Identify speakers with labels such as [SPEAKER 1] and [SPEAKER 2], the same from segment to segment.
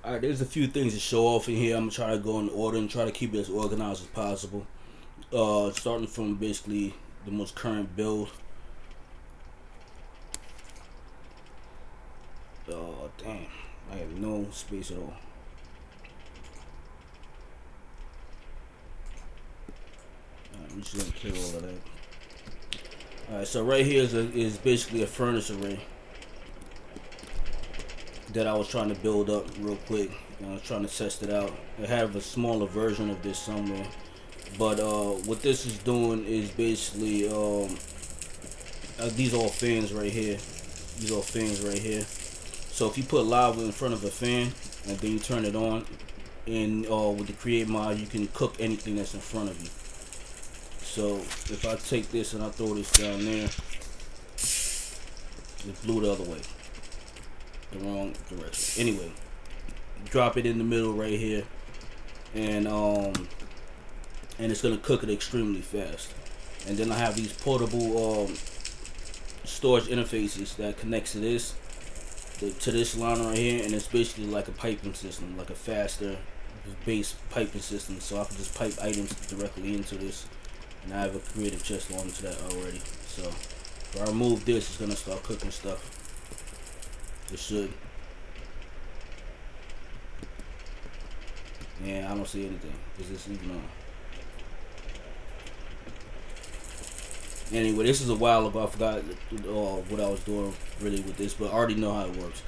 [SPEAKER 1] Alright, there's a few things to show off in here. I'm gonna try to go in order and try to keep it as organized as possible. Starting from basically the most current build. Oh damn, I have no space at all. Alright, I'm just gonna clear all of that. Alright, so right here is basically a furnace array that I was trying to build up real quick. I was trying to test it out. I have a smaller version of this somewhere, but what this is doing is basically these all fans right here. These all fans right here. So if you put lava in front of a fan and then you turn it on, and with the create mod, you can cook anything that's in front of you. So if I take this and I throw this down there, it blew the other way, the wrong direction. Anyway, drop it in the middle right here, and it's gonna cook it extremely fast. And then I have these portable storage interfaces that connects to this line right here, and it's basically like a piping system, like a faster base piping system. So I can just pipe items directly into this, and I have a creative chest onto that already. So if I remove this, it's gonna start cooking stuff. It should. Yeah, I don't see anything. Is this even on? Anyway, this is a while ago. I forgot what I was doing really with this, but I already know how it works.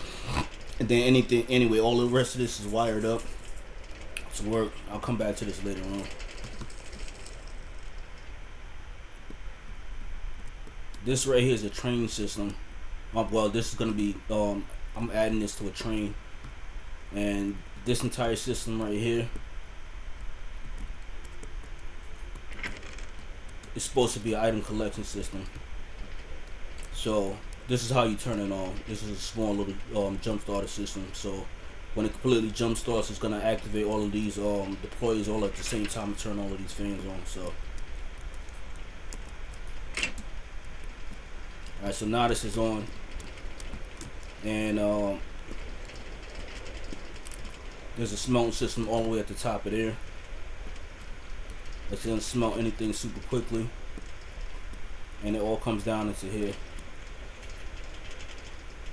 [SPEAKER 1] And then anyway, all the rest of this is wired up to work. I'll come back to this later on. This right here is a train system. Well, this is gonna be I'm adding this to a train, and this entire system right here is supposed to be an item collection system. So this is how you turn it on. This is a small little jump starter system. So when it completely jump starts, it's gonna activate all of these deploys all at the same time and turn all of these fans on. So alright, so now this is on, and there's a smelting system all the way at the top of there. It's gonna smelt anything super quickly, and it all comes down into here.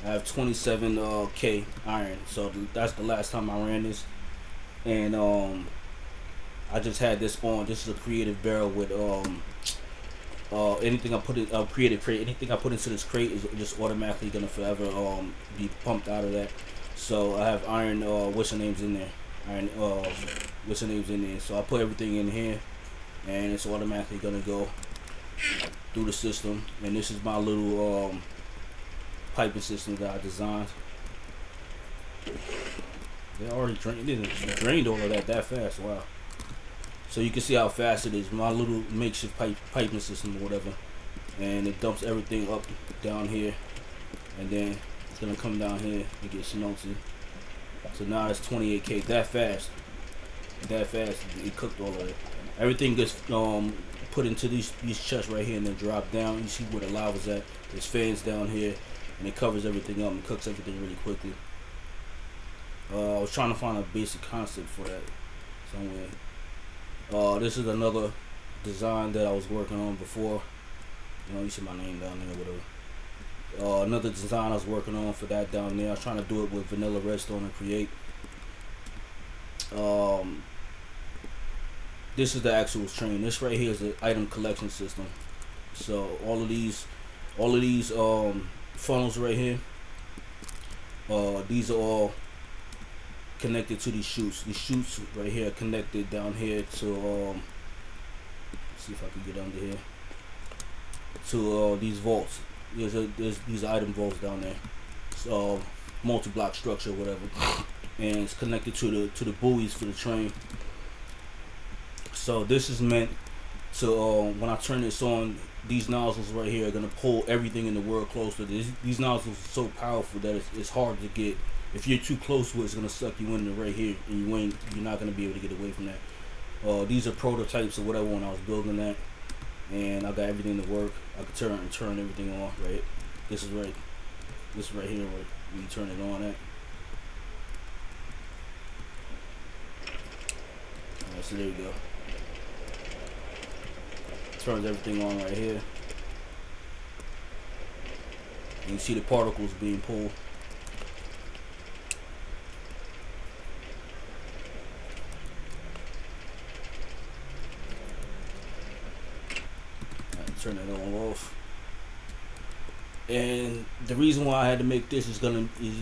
[SPEAKER 1] I have 27K iron, so that's the last time I ran this, and I just had this on. This is a creative barrel with anything I put in creative crate. Anything I put into this crate is just automatically gonna forever be pumped out of that. So I have iron what's the names in there, iron what's the names in there. So I put everything in here, and it's automatically gonna go through the system. And this is my little piping system that I designed. They already drained all of that fast. Wow. So you can see how fast it is. My little makeshift piping system or whatever, and it dumps everything up down here, and then it's gonna come down here and get smelted. So now it's 28K. That fast. It cooked all of it. Everything gets put into these chests right here and then drop down. You see where the lava's at. There's fans down here, and it covers everything up and cooks everything really quickly. I was trying to find a basic concept for that somewhere. This is another design that I was working on before. You see my name down there, whatever. Another design I was working on for that down there. I was trying to do it with vanilla redstone and create. This is the actual train. This right here is the item collection system. So all of these funnels right here, these are all connected to these chutes. These chutes right here are connected down here to let's see if I can get under here to these vaults. There's these item vaults down there. So multi-block structure, whatever, and it's connected to the buoys for the train. So this is meant to when I turn this on, these nozzles right here are gonna pull everything in the world closer. These nozzles are so powerful that it's hard to get. If you're too close to it, it's gonna suck you in right here, and you're not gonna be able to get away from that. These are prototypes or whatever when I was building that, and I got everything to work. I could turn everything on. Right, this is right here where you turn it on at. So there you go. Turns everything on right here. And you see the particles being pulled. Turn it on off. And the reason why I had to make this is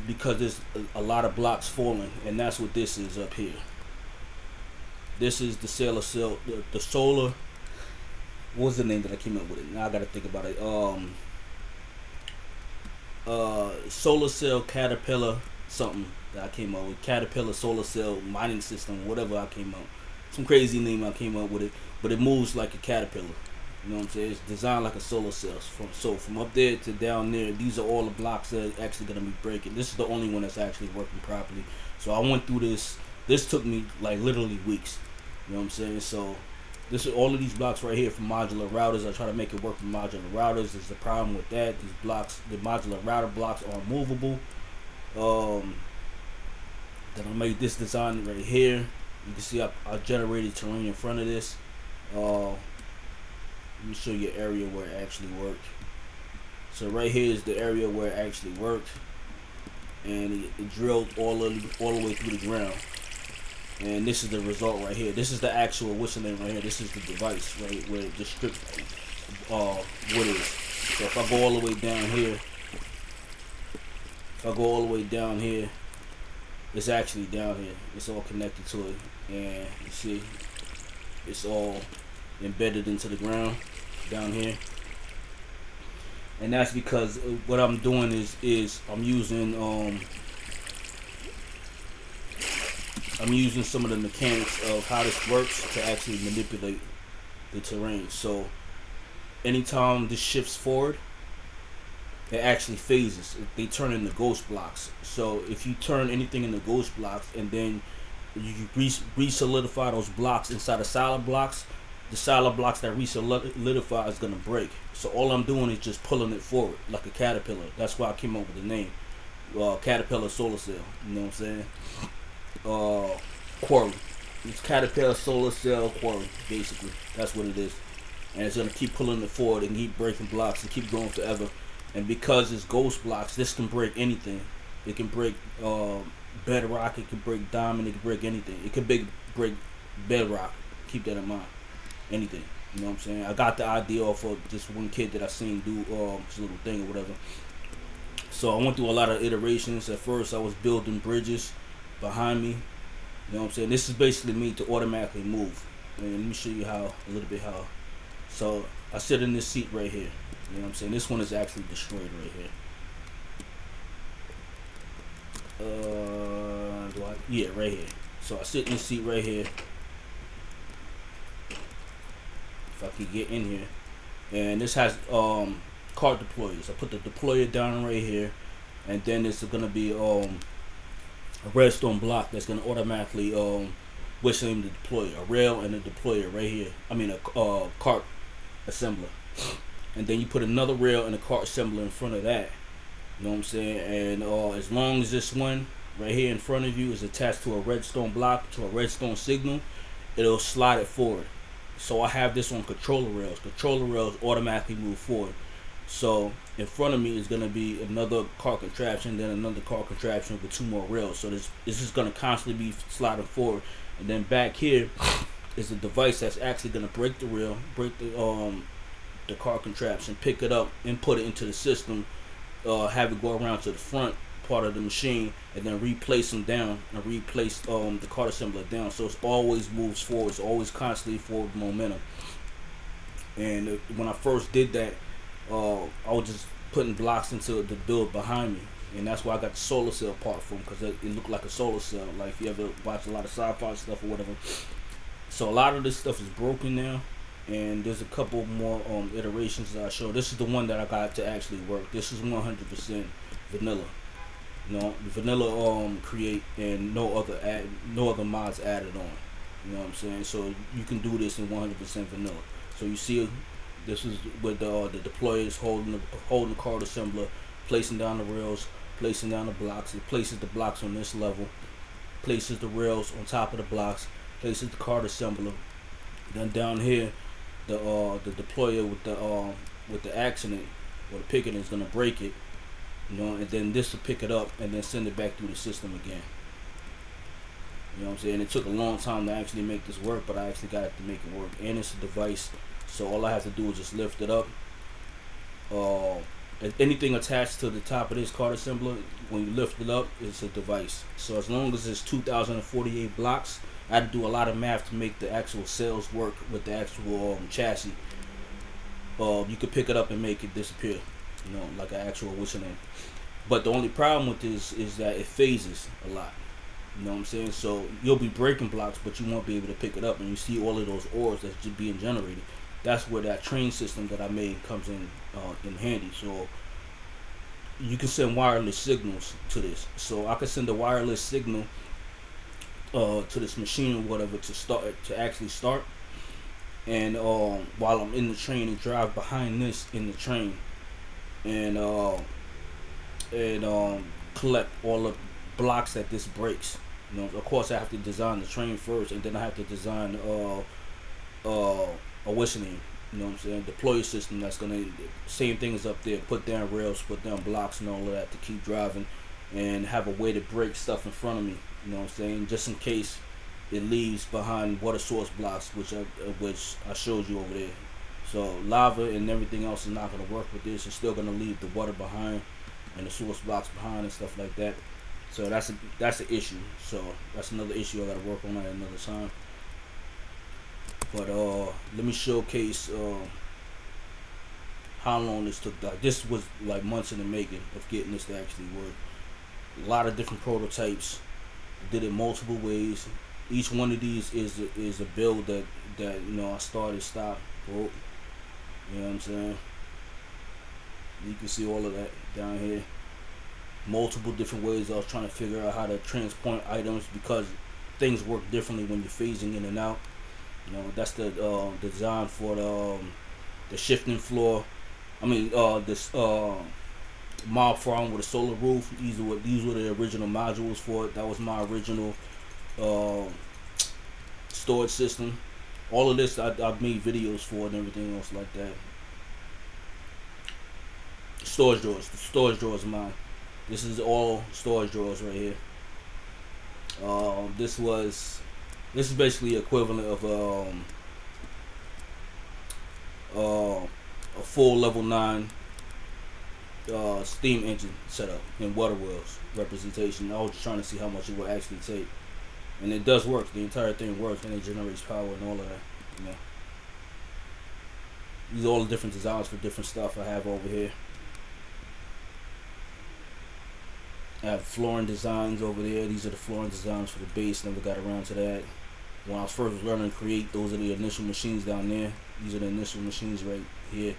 [SPEAKER 1] because there's a lot of blocks falling, and that's what this is up here. This is the solar cell, the solar. What's the name that I came up with it? Now I gotta think about it. Solar cell caterpillar something that I came up with. Caterpillar solar cell mining system, whatever I came up. Some crazy name I came up with it, but it moves like a caterpillar. You know what I'm saying? It's designed like a solar cell. From up there to down there, these are all the blocks that are actually gonna be breaking. This is the only one that's actually working properly. So I went through this. This took me like literally weeks. You know what I'm saying? So this is all of these blocks right here from modular routers. I try to make it work with modular routers. There's a problem with that. These blocks, the modular router blocks, are movable. Then I made this design right here. You can see I generated terrain in front of this. Let me show you an area where it actually worked. So right here is the area where it actually worked, and it drilled all the way through the ground. And this is the result right here. This is the actual what's name right here. This is the device right where it just stripped wood is. So if I go all the way down here, it's actually down here. It's all connected to it, and you see, it's all embedded into the ground down here. And that's because what I'm doing is I'm using some of the mechanics of how this works to actually manipulate the terrain. So anytime this shifts forward, it actually phases. They turn into ghost blocks. So if you turn anything into ghost blocks and then you re-solidify those blocks inside of solid blocks, the solid blocks that re-solidify is gonna break. So all I'm doing is just pulling it forward like a caterpillar. That's why I came up with the name, Caterpillar Solar Cell. You know what I'm saying? Quarry. It's Caterpillar Solar Cell Quarry, basically. That's what it is. And it's gonna keep pulling it forward and keep breaking blocks and keep going forever. And because it's ghost blocks, this can break anything. It can break bedrock. It can break diamond. It can break anything. It can break bedrock. Keep that in mind. Anything. You know what I'm saying? I got the idea off of just one kid that I seen do this little thing or whatever. So I went through a lot of iterations. At first I was building bridges behind me. You know what I'm saying? This is basically me to automatically move. And let me show you how, a little bit how. So I sit in this seat right here. You know what I'm saying? This one is actually destroyed right here. Yeah, right here. So I sit in this seat right here. If I can get in here, and this has cart deployers. I put the deployer down right here, and then it's gonna be a redstone block that's gonna automatically whistle the deployer, a rail and a deployer right here. I mean a cart assembler, and then you put another rail and a cart assembler in front of that. You know what I'm saying? And as long as this one right here in front of you is attached to a redstone block, to a redstone signal, it'll slide it forward. So I have this on controller rails. Controller rails automatically move forward. So in front of me is going to be another car contraption, then another car contraption with two more rails. So this is going to constantly be sliding forward. And then back here is a device that's actually going to break the rail, break the car contraption, pick it up, and put it into the system. Have it go around to the front part of the machine, and then replace them down and replace the cart assembler down. So it always moves forward. It's always constantly forward momentum. And when I first did that, I was just putting blocks into the build behind me, and that's why I got the solar cell part from, because it looked like a solar cell. Like if you ever watch a lot of sci-fi stuff or whatever. So a lot of this stuff is broken now, and there's a couple more iterations that I show. This is the one that I got to actually work. This is 100% vanilla. You know, vanilla create, and no other mods added on. You know what I'm saying? So you can do this in 100% vanilla. So you see, this is with the deployers holding the card assembler, placing down the rails, placing down the blocks. It places the blocks on this level, places the rails on top of the blocks, places the card assembler. Then down here, the deployer with the accident or the picking is gonna break it, you know, and then this will pick it up and then send it back through the system again. You know what I'm saying? It took a long time to actually make this work, but I actually got it to make it work. And it's a device, so all I have to do is just lift it up. Anything attached to the top of this card assembler, when you lift it up, it's a device. So as long as it's 2,048 blocks, I had to do a lot of math to make the actual cells work with the actual chassis. You could pick it up and make it disappear, you know, like an actual whistling. But the only problem with this is that it phases a lot. You know what I'm saying? So you'll be breaking blocks, but you won't be able to pick it up, and you see all of those ores that's just being generated. That's where that train system that I made comes in handy. So you can send wireless signals to this. So I can send a wireless signal to this machine or whatever to actually start. And while I'm in the train, and drive behind this in the train, and collect all the blocks that this breaks. You know, of course, I have to design the train first, and then I have to design a whistling. You know what I'm saying? Deploy a system that's gonna same thing as up there. Put down rails, put down blocks, and all of that to keep driving, and have a way to break stuff in front of me. You know what I'm saying? Just in case it leaves behind water source blocks, which I showed you over there. So lava and everything else is not gonna work with this. It's still gonna leave the water behind and the source blocks behind and stuff like that. So that's an issue. So that's another issue I gotta work on at another time. But let me showcase how long this took. Like, this was like months in the making of getting this to actually work. A lot of different prototypes. Did it multiple ways. Each one of these is a build that you know I started, stopped, broke. You know what I'm saying? You can see all of that down here. Multiple different ways I was trying to figure out how to transport items, because things work differently when you're phasing in and out. You know, that's the design for the shifting floor. I mean, this mob farm with a solar roof. These were the original modules for it. That was my original storage system. All of this I've made videos for and everything else like that. Storage drawers. The storage drawers are mine. This is all storage drawers right here. This is basically equivalent of a full level 9 steam engine setup in water wheels representation. I was just trying to see how much it would actually take, and it does work. The entire thing works, and it generates power and all of that. You know, these are all the different designs for different stuff I have over here. I have flooring designs over there. These are the flooring designs for the base. Never got around to that. When I was first learning to create, those are the initial machines down there. These are the initial machines right here.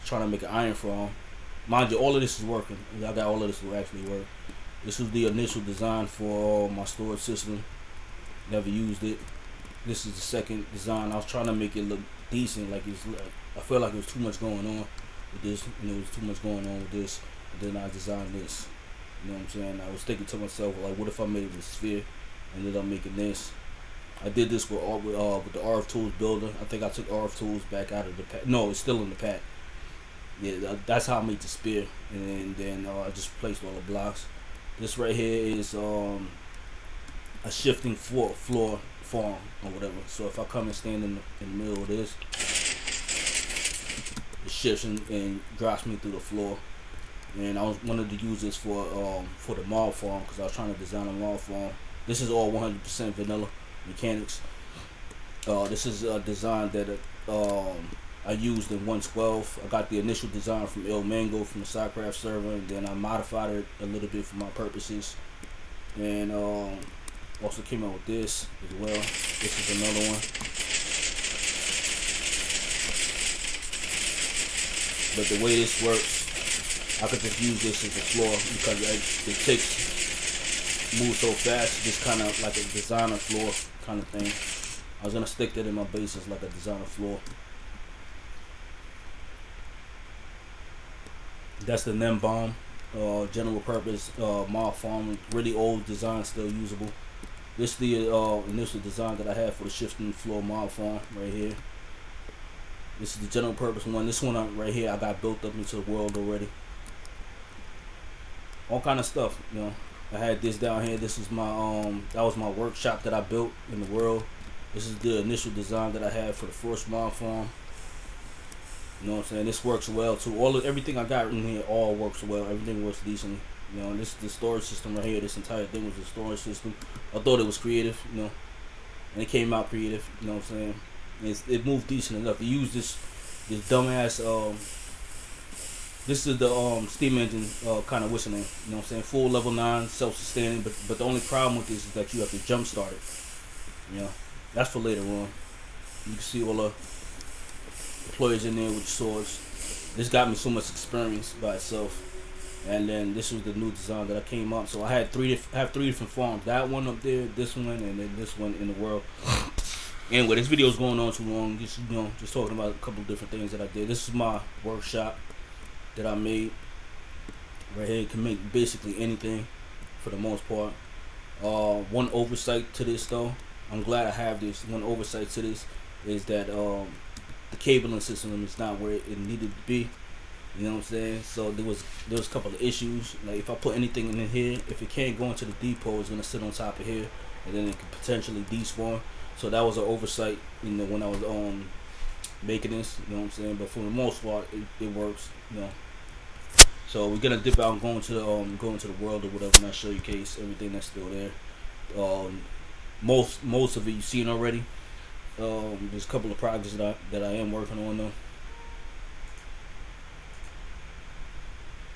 [SPEAKER 1] Trying to make an iron farm. Mind you, all of this is working. I got all of this to actually work. This was the initial design for my storage system. Never used it. This is the second design. I was trying to make it look decent. Like I felt like it was too much going on with this. You know, it was too much going on with this. And then I designed this. You know what I'm saying? I was thinking to myself, like, what if I made it a sphere? Ended up making this. I did this with the RF Tools builder. I think I took RF Tools back out of the pack. No, it's still in the pack. Yeah, that's how I made the spear, and then I just placed all the blocks. This right here is a shifting floor farm or whatever. So if I come and stand in the middle of this, it shifts and drops me through the floor. And I wanted to use this for the mob farm, because I was trying to design a mob farm. This is all 100% vanilla mechanics. This is a design that I used in 112. I got the initial design from El Mango from the SciCraft server, and then I modified it a little bit for my purposes. And also came out with this as well. This is another one. But the way this works, I could just use this as a floor, because it takes moves so fast. Just kind of like a designer floor kind of thing. I was gonna stick that in my base as like a designer floor. That's the Nem Bomb, general purpose mob farm. Really old design, still usable. This is the initial design that I had for the shifting floor mob farm right here. This is the general purpose one. This one right here I got built up into the world already. All kind of stuff, you know. I had this down here. This is my that was my workshop that I built in the world. This is the initial design that I had for the first mob farm. You know what I'm saying? This works well too. Everything I got in here all works well. Everything works decently. You know, this the storage system right here. This entire thing was a storage system. I thought it was creative, you know, and it came out creative. You know what I'm saying? It moved decent enough. You use this dumbass this is the steam engine kind of whistling. You know what I'm saying? Full level 9, self-sustaining. But the only problem with this is that you have to jump start it. You know, that's for later on. You can see all the employees in there with the swords. This got me so much experience by itself. And then this was the new design that I came up. So I had three different farms. That one up there, this one, and then this one in the world. Anyway, this video is going on too long. Just just talking about a couple of different things that I did. This is my workshop that I made. Right here, you can make basically anything for the most part. One oversight to this though, I'm glad I have this. One oversight to this is that the cabling system is not where it needed to be. You know what I'm saying? So there was a couple of issues. Like if I put anything in here, if it can't go into the depot, it's gonna sit on top of here, and then it could potentially despawn. So that was an oversight, you know, when I was making this. You know what I'm saying? But for the most part, it works. You know. So we're gonna dip out and go into the world or whatever, and I'll show you case everything that's still there. Most of it you've seen already. There's a couple of projects that I am working on though.